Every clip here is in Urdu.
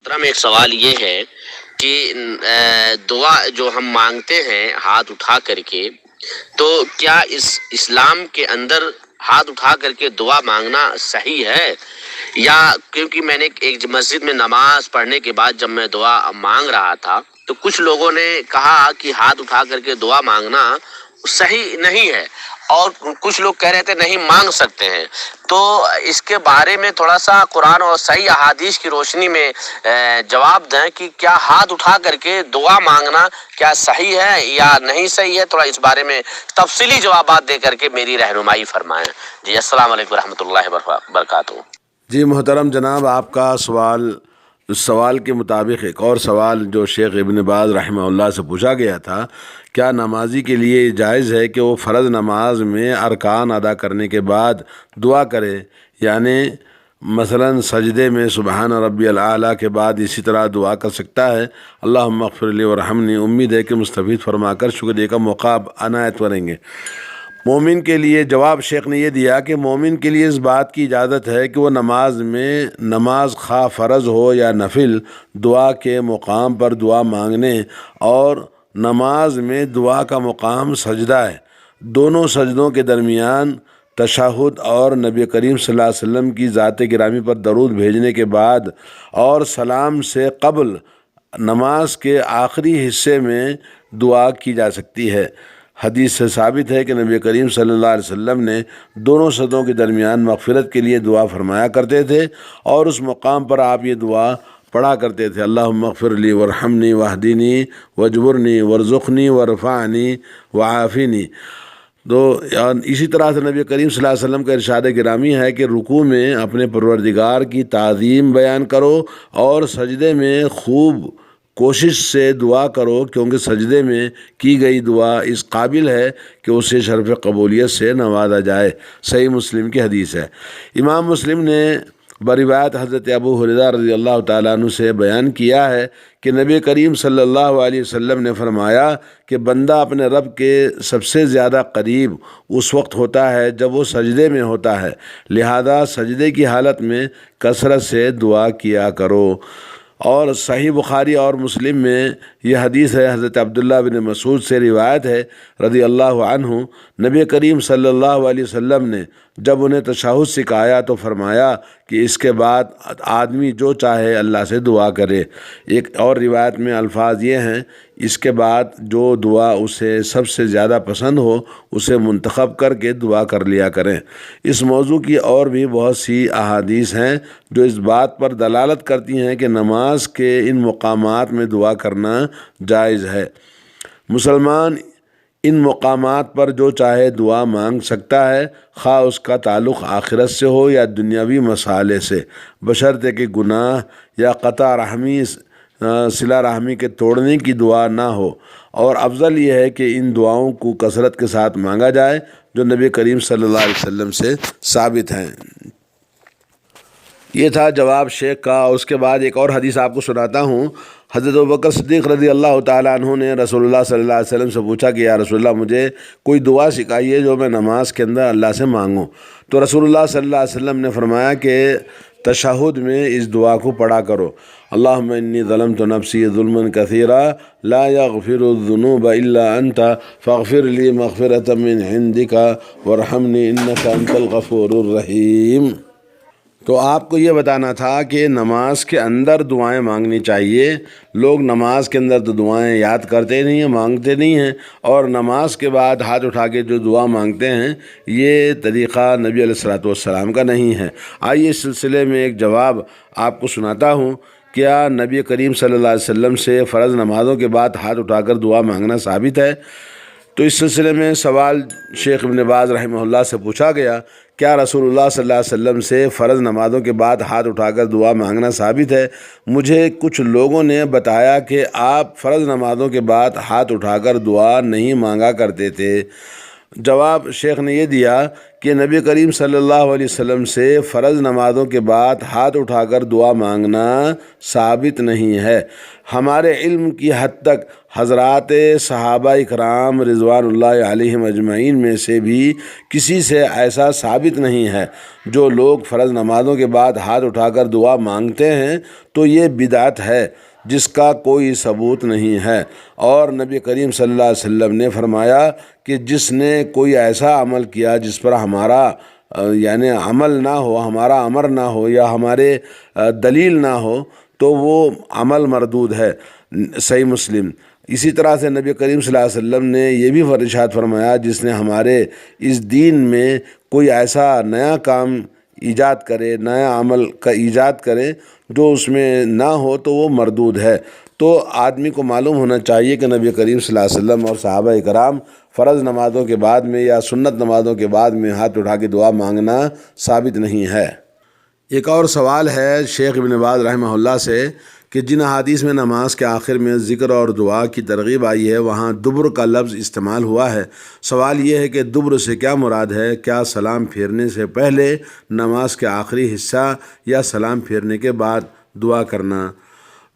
محترم ایک سوال یہ ہے کہ دعا جو ہم مانگتے ہیں ہاتھ اٹھا کر کے، تو کیا اسلام کے اندر ہاتھ اٹھا کر کے دعا مانگنا صحیح ہے؟ یا کیونکہ میں نے ایک مسجد میں نماز پڑھنے کے بعد جب میں دعا مانگ رہا تھا تو کچھ لوگوں نے کہا کہ ہاتھ اٹھا کر کے دعا مانگنا صحیح نہیں ہے، اور کچھ لوگ کہہ رہے تھے نہیں مانگ سکتے ہیں۔ تو اس کے بارے میں تھوڑا سا قرآن اور صحیح احادیث کی روشنی میں جواب دیں کہ کیا ہاتھ اٹھا کر کے دعا مانگنا کیا صحیح ہے یا نہیں صحیح ہے؟ تھوڑا اس بارے میں تفصیلی جوابات دے کر کے میری رہنمائی فرمائیں۔ جی السلام علیکم ورحمۃ اللہ وبرکاتہ۔ جی محترم جناب، آپ کا سوال کے مطابق ایک اور سوال جو شیخ ابن باز رحمہ اللہ سے پوچھا گیا تھا، کیا نمازی کے لیے جائز ہے کہ وہ فرض نماز میں ارکان ادا کرنے کے بعد دعا کرے؟ یعنی مثلا سجدے میں سبحان ربی الاعلیٰ کے بعد اسی طرح دعا کر سکتا ہے؟ اللہم اغفر لی ورحمنی۔ امید ہے کہ مستفید فرما کر شکریہ کا موقع عنایت کریں گے۔ مومن کے لیے جواب شیخ نے یہ دیا کہ مومن کے لیے اس بات کی اجازت ہے کہ وہ نماز خواہ فرض ہو یا نفل، دعا کے مقام پر دعا مانگنے، اور نماز میں دعا کا مقام سجدہ ہے۔ دونوں سجدوں کے درمیان تشہد اور نبی کریم صلی اللہ علیہ وسلم کی ذات گرامی پر درود بھیجنے کے بعد اور سلام سے قبل نماز کے آخری حصے میں دعا کی جا سکتی ہے۔ حدیث سے ثابت ہے کہ نبی کریم صلی اللہ علیہ وسلم نے دونوں سجدوں کے درمیان مغفرت کے لیے دعا فرمایا کرتے تھے، اور اس مقام پر آپ یہ دعا پڑھا کرتے تھے: اللہم اغفر لی ورحمنی واہدنی واجبرنی وارزقنی وارفعنی وعافنی۔ تو اسی طرح سے نبی کریم صلی اللہ علیہ وسلم کا ارشاد گرامی ہے کہ رکوع میں اپنے پروردگار کی تعظیم بیان کرو اور سجدے میں خوب کوشش سے دعا کرو، کیونکہ سجدے میں کی گئی دعا اس قابل ہے کہ اسے شرف قبولیت سے نوازا جائے۔ صحیح مسلم کی حدیث ہے۔ امام مسلم نے بروایت حضرت ابو ہریرہ رضی اللہ تعالیٰ عنہ سے بیان کیا ہے کہ نبی کریم صلی اللہ علیہ وسلم نے فرمایا کہ بندہ اپنے رب کے سب سے زیادہ قریب اس وقت ہوتا ہے جب وہ سجدے میں ہوتا ہے، لہذا سجدے کی حالت میں کثرت سے دعا کیا کرو۔ اور صحیح بخاری اور مسلم میں یہ حدیث ہے، حضرت عبداللہ بن مسعود سے روایت ہے رضی اللہ عنہ، نبی کریم صلی اللہ علیہ وسلم نے جب انہیں تشہد سکھایا تو فرمایا کہ اس کے بعد آدمی جو چاہے اللہ سے دعا کرے۔ ایک اور روایت میں الفاظ یہ ہیں: اس کے بعد جو دعا اسے سب سے زیادہ پسند ہو اسے منتخب کر کے دعا کر لیا کریں۔ اس موضوع کی اور بھی بہت سی احادیث ہیں جو اس بات پر دلالت کرتی ہیں کہ نماز کے ان مقامات میں دعا کرنا جائز ہے۔ مسلمان ان مقامات پر جو چاہے دعا مانگ سکتا ہے، خواہ اس کا تعلق آخرت سے ہو یا دنیاوی مسائل سے، بشرطے کہ گناہ یا قطع رحمی صلہ رحمی کے توڑنے کی دعا نہ ہو۔ اور افضل یہ ہے کہ ان دعاؤں کو کثرت کے ساتھ مانگا جائے جو نبی کریم صلی اللہ علیہ وسلم سے ثابت ہیں۔ یہ تھا جواب شیخ کا۔ اس کے بعد ایک اور حدیث آپ کو سناتا ہوں۔ حضرت ابوبکر صدیق رضی اللہ تعالیٰ عنہ نے رسول اللہ صلی اللہ علیہ وسلم سے پوچھا کہ یا رسول اللہ، مجھے کوئی دعا سکھائیے جو میں نماز کے اندر اللہ سے مانگوں۔ تو رسول اللہ صلی اللہ علیہ وسلم نے فرمایا کہ تشہد میں اس دعا کو پڑھا کرو: اللہم انی ظلمت نفسی ظلما کثیرا لا یغفر الذنوب الا انت فاغفر لی مغفرۃ من عندک وارحمنی انک انت الغفور الرحیم۔ تو آپ کو یہ بتانا تھا کہ نماز کے اندر دعائیں مانگنی چاہیے۔ لوگ نماز کے اندر تو دعائیں یاد کرتے نہیں ہیں، مانگتے نہیں ہیں، اور نماز کے بعد ہاتھ اٹھا کے جو دعا مانگتے ہیں، یہ طریقہ نبی علیہ السلام کا نہیں ہے۔ آئیے اس سلسلے میں ایک جواب آپ کو سناتا ہوں۔ کیا نبی کریم صلی اللہ علیہ وسلم سے فرض نمازوں کے بعد ہاتھ اٹھا کر دعا مانگنا ثابت ہے؟ تو اس سلسلے میں سوال شیخ ابن باز رحمہ اللہ سے پوچھا گیا: کیا رسول اللہ صلی اللہ علیہ وسلم سے فرض نمازوں کے بعد ہاتھ اٹھا کر دعا مانگنا ثابت ہے؟ مجھے کچھ لوگوں نے بتایا کہ آپ فرض نمازوں کے بعد ہاتھ اٹھا کر دعا نہیں مانگا کرتے تھے۔ جواب شیخ نے یہ دیا کہ نبی کریم صلی اللہ علیہ وسلم سے فرض نمازوں کے بعد ہاتھ اٹھا کر دعا مانگنا ثابت نہیں ہے۔ ہمارے علم کی حد تک حضرات صحابہ اکرام رضوان اللہ علیہم اجمعین میں سے بھی کسی سے ایسا ثابت نہیں ہے۔ جو لوگ فرض نمازوں کے بعد ہاتھ اٹھا کر دعا مانگتے ہیں تو یہ بدعت ہے جس کا کوئی ثبوت نہیں ہے۔ اور نبی کریم صلی اللہ علیہ وسلم نے فرمایا کہ جس نے کوئی ایسا عمل کیا جس پر ہمارا یعنی عمل نہ ہو، ہمارا امر نہ ہو یا ہمارے دلیل نہ ہو تو وہ عمل مردود ہے۔ صحیح مسلم۔ اسی طرح سے نبی کریم صلی اللہ علیہ وسلم نے یہ بھی ارشاد فرمایا جس نے ہمارے اس دین میں کوئی ایسا نیا کام ایجاد کرے، نیا عمل کا ایجاد کرے جو اس میں نہ ہو تو وہ مردود ہے۔ تو آدمی کو معلوم ہونا چاہیے کہ نبی کریم صلی اللہ علیہ وسلم اور صحابہ کرام فرض نمازوں کے بعد میں یا سنت نمازوں کے بعد میں ہاتھ اٹھا کے دعا مانگنا ثابت نہیں ہے۔ ایک اور سوال ہے شیخ ابن باز رحمہ اللہ سے کہ جن احادیث میں نماز کے آخر میں ذکر اور دعا کی ترغیب آئی ہے وہاں دبر کا لفظ استعمال ہوا ہے۔ سوال یہ ہے کہ دبر سے کیا مراد ہے؟ کیا سلام پھیرنے سے پہلے نماز کے آخری حصہ یا سلام پھیرنے کے بعد دعا کرنا؟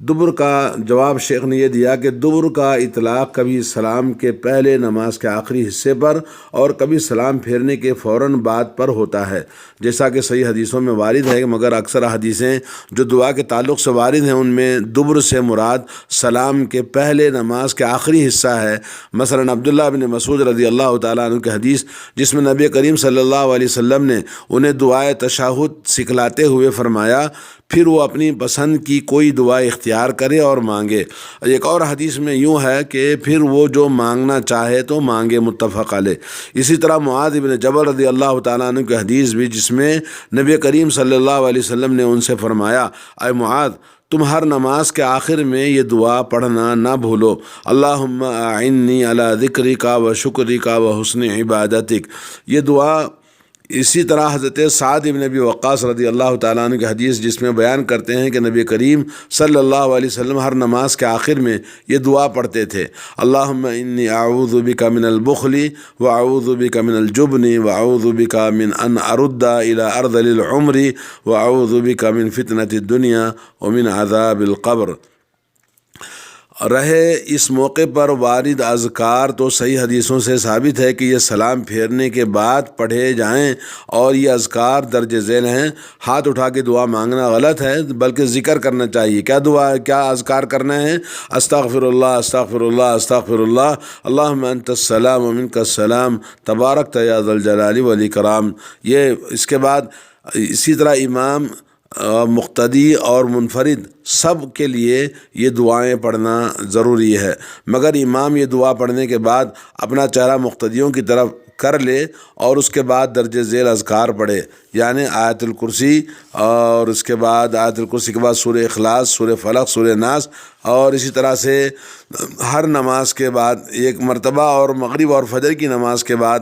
دبر کا جواب شیخ نے یہ دیا کہ دبر کا اطلاق کبھی سلام کے پہلے نماز کے آخری حصے پر اور کبھی سلام پھیرنے کے فوراً بعد پر ہوتا ہے، جیسا کہ صحیح حدیثوں میں وارد ہے، مگر اکثر حدیثیں جو دعا کے تعلق سے وارد ہیں ان میں دبر سے مراد سلام کے پہلے نماز کے آخری حصہ ہے۔ مثلا عبداللہ بن مسعود رضی اللہ تعالیٰ عنہ کی حدیث جس میں نبی کریم صلی اللہ علیہ وسلم نے انہیں دعائے تشہد سکھلاتے ہوئے فرمایا پھر وہ اپنی پسند کی کوئی دعا اختیار کرے اور مانگے۔ ایک اور حدیث میں یوں ہے کہ پھر وہ جو مانگنا چاہے تو مانگے، متفق علیہ۔ اسی طرح معاذ بن جبل رضی اللہ تعالیٰ عنہ کی حدیث بھی جس میں نبی کریم صلی اللہ علیہ وسلم نے ان سے فرمایا اے معاذ تم ہر نماز کے آخر میں یہ دعا پڑھنا نہ بھولو، اللہم اعنی علی ذکرک و شکرک و حسن عبادتک۔ یہ دعا اسی طرح حضرت سعد بن ابی وقاص رضی اللہ تعالیٰ عنہ کی حدیث جس میں بیان کرتے ہیں کہ نبی کریم صلی اللہ علیہ وسلم ہر نماز کے آخر میں یہ دعا پڑھتے تھے، اللہم انی اعوذ بک من البخل واعوذ بک من الجبن واعوذ بک من ان ارد الی ارذل العمر واعوذ بک من فتنۃ الدنیا ومن عذاب القبر۔ رہے اس موقع پر وارد اذکار تو صحیح حدیثوں سے ثابت ہے کہ یہ سلام پھیرنے کے بعد پڑھے جائیں اور یہ اذکار درج ذیل ہیں۔ ہاتھ اٹھا کے دعا مانگنا غلط ہے بلکہ ذکر کرنا چاہیے۔ کیا اذکار کرنا ہے؟ استغفر اللہ استغفر اللہ استغفر اللہ، اللہم انت السلام ومنک السلام تبارکت یا ذا الجلال والاکرام۔ یہ اس کے بعد اسی طرح امام مقتدی اور منفرد سب کے لیے یہ دعائیں پڑھنا ضروری ہے، مگر امام یہ دعا پڑھنے کے بعد اپنا چہرہ مقتدیوں کی طرف کر لے اور اس کے بعد درج ذیل اذکار پڑھے، یعنی آیت الکرسی اور اس کے بعد آیت الکرسی کے بعد سورہ اخلاص، سورہ فلق، سورہ ناس، اور اسی طرح سے ہر نماز کے بعد ایک مرتبہ اور مغرب اور فجر کی نماز کے بعد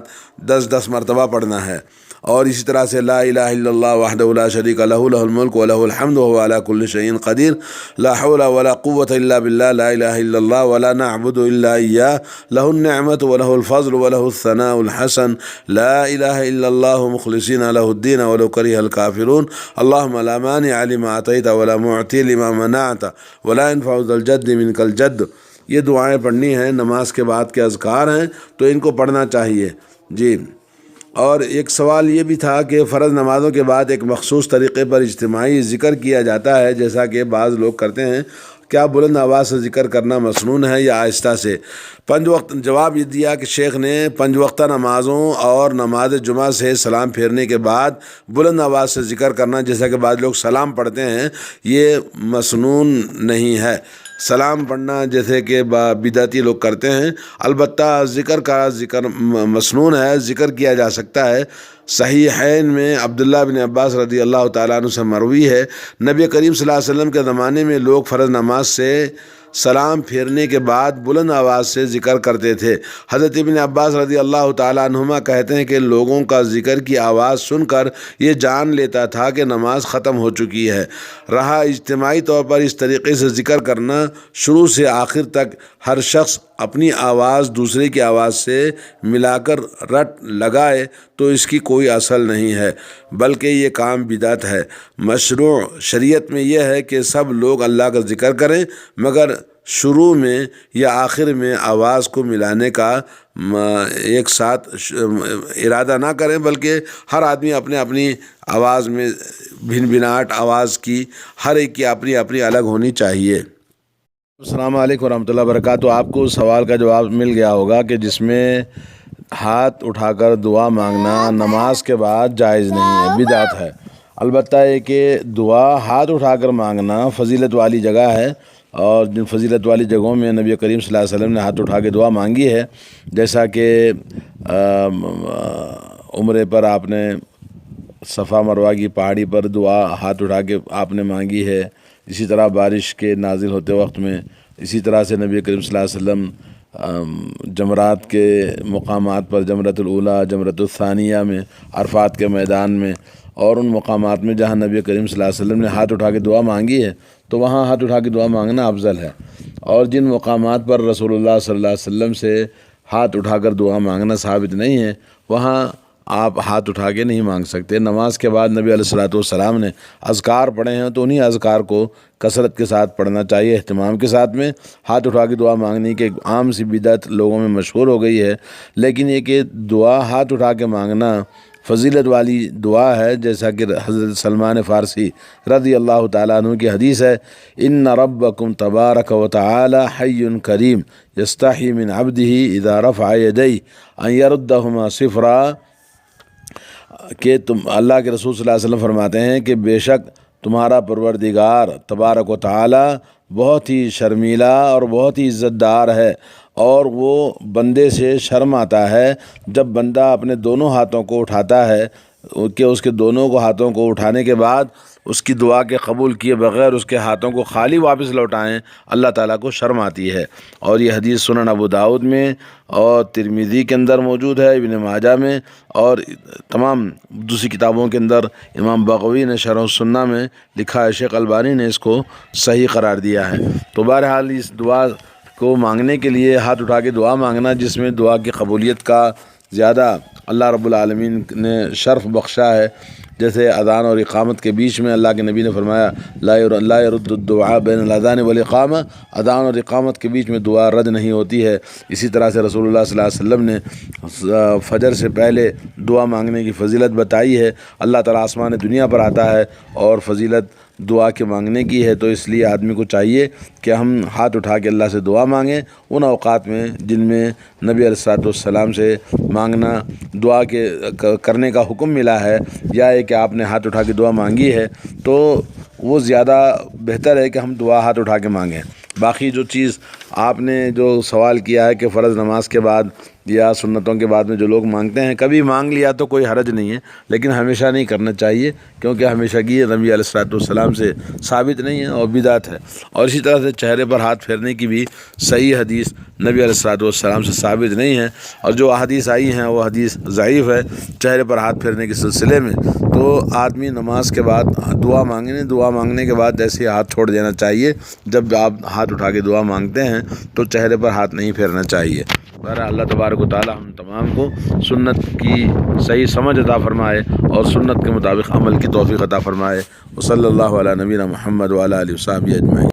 10 مرتبہ پڑھنا ہے۔ اور اسی طرح سے لا الہ الا اللہ وحدہ لا شریک لہ لہ الملک ولہ الحمد وهو علی کل شیء قدیر، لا حول ولا قوة الا باللہ، لا الہ الا اللہ ولا نعبد الا ایاہ، لہ النعمت ولہ الفضل ولہ الثناء الحسن، لا الہ الا اللہ مخلصین لہ الدین ولو کرہ الکافرون، اللہم لا مانع لما اعطیت ولا معطی لما منعت ولا ينفع ذا الجد منک الجد۔ یہ دعائیں پڑھنی ہیں، نماز کے بعد کے اذکار ہیں تو ان کو پڑھنا چاہیے۔ جی، اور ایک سوال یہ بھی تھا کہ فرض نمازوں کے بعد ایک مخصوص طریقے پر اجتماعی ذکر کیا جاتا ہے جیسا کہ بعض لوگ کرتے ہیں، کیا بلند آواز سے ذکر کرنا مسنون ہے یا آہستہ سے؟ جواب یہ دیا کہ شیخ نے 5 وقتہ نمازوں اور نماز جمعہ سے سلام پھیرنے کے بعد بلند آواز سے ذکر کرنا جیسا کہ بعض لوگ سلام پڑھتے ہیں یہ مسنون نہیں ہے۔ سلام پڑھنا جیسے کہ بدعتی لوگ کرتے ہیں، البتہ ذکر مسنون ہے، ذکر کیا جا سکتا ہے۔ صحیحین میں عبداللہ بن عباس رضی اللہ تعالیٰ عنہ سے مروی ہے، نبی کریم صلی اللہ علیہ وسلم کے زمانے میں لوگ فرض نماز سے سلام پھیرنے کے بعد بلند آواز سے ذکر کرتے تھے۔ حضرت ابن عباس رضی اللہ تعالیٰ عنہما کہتے ہیں کہ لوگوں کا ذکر کی آواز سن کر یہ جان لیتا تھا کہ نماز ختم ہو چکی ہے۔ رہا اجتماعی طور پر اس طریقے سے ذکر کرنا، شروع سے آخر تک ہر شخص اپنی آواز دوسرے کی آواز سے ملا کر رٹ لگائے تو اس کی کوئی اصل نہیں ہے، بلکہ یہ کام بدعت ہے۔ مشروع شریعت میں یہ ہے کہ سب لوگ اللہ کا ذکر کریں، مگر شروع میں یا آخر میں آواز کو ملانے کا ایک ساتھ ارادہ نہ کریں، بلکہ ہر آدمی اپنے اپنی آواز میں بھن بھناہٹ آواز کی ہر ایک کی اپنی اپنی الگ ہونی چاہیے۔ السلام علیکم ورحمۃ اللہ وبرکاتہ۔ آپ کو سوال کا جواب مل گیا ہوگا کہ جس میں ہاتھ اٹھا کر دعا مانگنا نماز کے بعد جائز نہیں ہے، بدعت ہے۔ البتہ یہ کہ دعا ہاتھ اٹھا کر مانگنا فضیلت والی جگہ ہے، اور جن فضیلت والی جگہوں میں نبی کریم صلی اللہ علیہ وسلم نے ہاتھ اٹھا کے دعا مانگی ہے، جیسا کہ عمرے پر آپ نے صفا مروہ کی پہاڑی پر دعا ہاتھ اٹھا کے آپ نے مانگی ہے، اسی طرح بارش کے نازل ہوتے وقت میں، اسی طرح سے نبی کریم صلی اللہ علیہ وسلم جمرات کے مقامات پر، جمرۃ الاولیٰ، جمرۃ الثانیہ میں، عرفات کے میدان میں، اور ان مقامات میں جہاں نبی کریم صلی اللہ علیہ وسلم نے ہاتھ اٹھا کے دعا مانگی ہے تو وہاں ہاتھ اٹھا کے دعا مانگنا افضل ہے۔ اور جن مقامات پر رسول اللہ صلی اللہ علیہ وسلم سے ہاتھ اٹھا کر دعا مانگنا ثابت نہیں ہے، وہاں آپ ہاتھ اٹھا کے نہیں مانگ سکتے۔ نماز کے بعد نبی علیہ السلام نے اذکار پڑھے ہیں تو انہی اذکار کو کثرت کے ساتھ پڑھنا چاہیے، اہتمام کے ساتھ میں۔ ہاتھ اٹھا کے دعا مانگنے کی ایک عام سی بدعت لوگوں میں مشہور ہو گئی ہے، لیکن یہ کہ دعا ہاتھ اٹھا کے مانگنا فضیلت والی دعا ہے، جیسا کہ حضرت سلمان فارسی رضی اللہ تعالیٰ عنہ کی حدیث ہے، ان ربکم تبارک و تعالی حی کریم یستحی من عبدہ اذا رفع یدیہ ان یردہما صفرا، کہ اللہ کے رسول صلی اللہ علیہ وسلم فرماتے ہیں کہ بے شک تمہارا پروردگار تبارک و تعالی بہت ہی شرمیلا اور بہت ہی عزت دار ہے، اور وہ بندے سے شرم آتا ہے جب بندہ اپنے دونوں ہاتھوں کو اٹھاتا ہے کہ اس کے دونوں ہاتھوں کو اٹھانے کے بعد اس کی دعا کے قبول کیے بغیر اس کے ہاتھوں کو خالی واپس لوٹائیں، اللہ تعالیٰ کو شرم آتی ہے۔ اور یہ حدیث سنن ابو داؤد میں اور ترمذی کے اندر موجود ہے، ابن ماجہ میں، اور تمام دوسری کتابوں کے اندر امام بغوی نے شرح السنہ میں لکھا ہے، شیخ البانی نے اس کو صحیح قرار دیا ہے۔ تو بہرحال اس دعا کو مانگنے کے لیے ہاتھ اٹھا کے دعا مانگنا، جس میں دعا کی قبولیت کا زیادہ اللہ رب العالمین نے شرف بخشا ہے، جیسے اذان اور اقامت کے بیچ میں اللہ کے نبی نے فرمایا لا يرد الدعاء بین الاذان والاقامہ، اذان اور اقامت کے بیچ میں دعا رد نہیں ہوتی ہے۔ اسی طرح سے رسول اللہ صلی اللہ علیہ وسلم نے فجر سے پہلے دعا مانگنے کی فضیلت بتائی ہے۔ اللہ تعالیٰ آسمان دنیا پر آتا ہے اور فضیلت دعا کے مانگنے کی ہے، تو اس لیے آدمی کو چاہیے کہ ہم ہاتھ اٹھا کے اللہ سے دعا مانگیں ان اوقات میں جن میں نبی علیہ السلام سے مانگنا دعا کے کرنے کا حکم ملا ہے، یا کہ آپ نے ہاتھ اٹھا کے دعا مانگی ہے، تو وہ زیادہ بہتر ہے کہ ہم دعا ہاتھ اٹھا کے مانگیں۔ باقی جو چیز آپ نے جو سوال کیا ہے کہ فرض نماز کے بعد یا سنتوں کے بعد میں جو لوگ مانگتے ہیں، کبھی مانگ لیا تو کوئی حرج نہیں ہے، لیکن ہمیشہ نہیں کرنا چاہیے، کیونکہ ہمیشگی نبی علیہ السلام سے ثابت نہیں ہے اور بدعت ہے۔ اور اسی طرح سے چہرے پر ہاتھ پھیرنے کی بھی صحیح حدیث نبی علیہ السلام سے ثابت نہیں ہے، اور جو احادیث آئی ہیں وہ حدیث ضعیف ہے چہرے پر ہاتھ پھیرنے کے سلسلے میں۔ تو آدمی نماز کے بعد دعا مانگنے کے بعد ایسے ہی ہاتھ چھوڑ دینا چاہیے۔ جب آپ ہاتھ اٹھا کے دعا مانگتے ہیں تو چہرے پر ہاتھ نہیں پھیرنا چاہیے۔ بہرحال اللہ تبارک و تعالی ہم تمام کو سنت کی صحیح سمجھ عطا فرمائے اور سنت کے مطابق عمل کی توفیق عطا فرمائے۔ وصلی اللہ علی نبینا محمد وعلی آلہ وصحبہ اجمعین۔